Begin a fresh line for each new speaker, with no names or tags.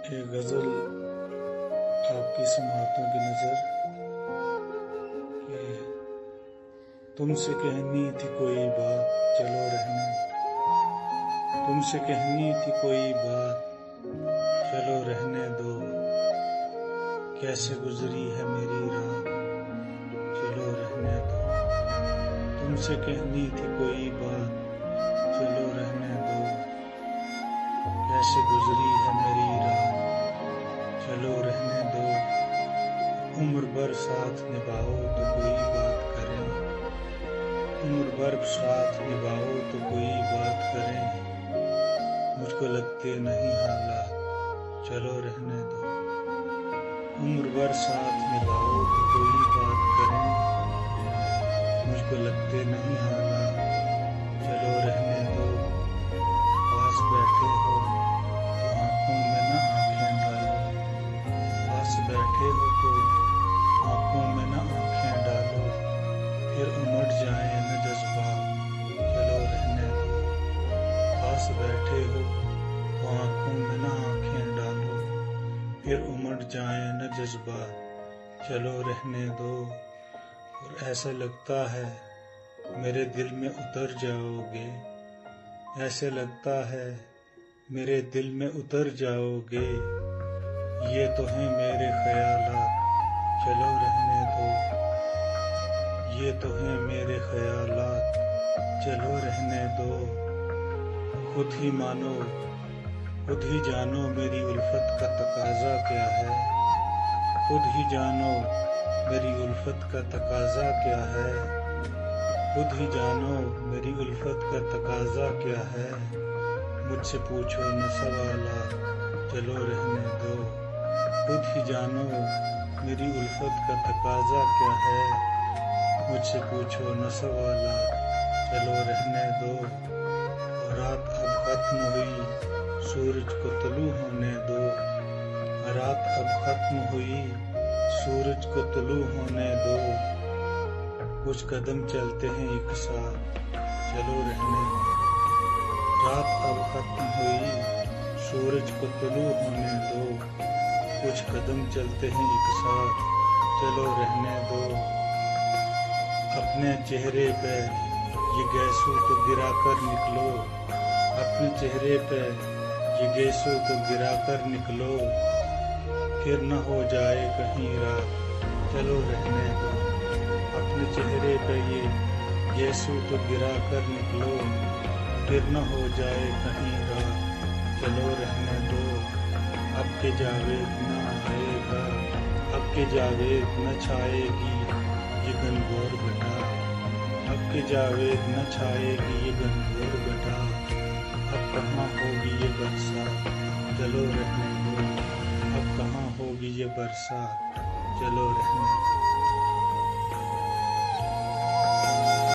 ये गज़ल आपकी समातों की नज़र कि तुमसे कहनी थी कोई बात चलो रहने, तुमसे कहनी थी कोई बात चलो रहने दो, कैसे गुजरी है मेरी रात चलो रहने दो। तुमसे कहनी थी कोई बात चलो रहने दो, कैसे गुजरी है मेरी रात चलो रहने दो। उम्र भर साथ निभाओ तो कोई बात करें, उम्र भर साथ निभाओ तो कोई बात करें, मुझको लगते नहीं हालात चलो रहने दो। उम्र भर साथ निभाओ तो कोई बात करें, मुझको लगते नहीं हालात चलो रहने दो। पास बैठे हो तो आंखों में न आंखें डालो, पास बैठे हो तो आंखों में न आंखें डालो, फिर उमड़ जाए न जज्बात चलो रहने दो। पास बैठे हो तो आंखों में न आंखें डालो, फिर उमड़ जाए न जज्बात चलो रहने दो। और ऐसा लगता है मेरे दिल में उतर जाओगे, ऐसे लगता है मेरे दिल में उतर जाओगे, ये तो हैं मेरे ख्यालात चलो रहने दो, ये तो हैं मेरे ख्यालात चलो रहने दो। खुद ही मानो खुद ही जानो मेरी उल्फत का तकाजा क्या है, खुद ही जानो मेरी उल्फत का तकाजा क्या है, खुद ही जानो मेरी उल्फत का तकाजा क्या है, मुझसे पूछो न सवालात चलो रहने दो। खुद ही जानो मेरी उल्फत का तकाजा क्या है, मुझसे पूछो न सवालात चलो रहने दो। रात अब खत्म हुई सूरज को तुलू होने दो, रात अब खत्म हुई सूरज को तुलू होने दो, कुछ कदम चलते हैं एक साथ चलो रहने दो। रात अब खत्म हुई सूरज को तुलू होने दो, कुछ कदम चलते हैं एक साथ चलो रहने दो। अपने चेहरे पे ये गैसू तो गिरा कर निकलो, अपने चेहरे पे ये गैसू तो गिरा कर निकलो, फिर न हो जाए कहीं रात चलो रहने दो। अपने चेहरे पे ये गैसू तो गिरा कर निकलो, फिर न हो जाए कहीं रात चलो रहने दो। अब के जावेद न आएगा, अब के जावेद न छाएगी ये घनघोर घटा, अब के जावेद न छाएगी ये घनघोर घटा, अब कहाँ होगी ये बरसात चलो रहने दो, अब कहाँ होगी ये बरसात चलो रहने दो।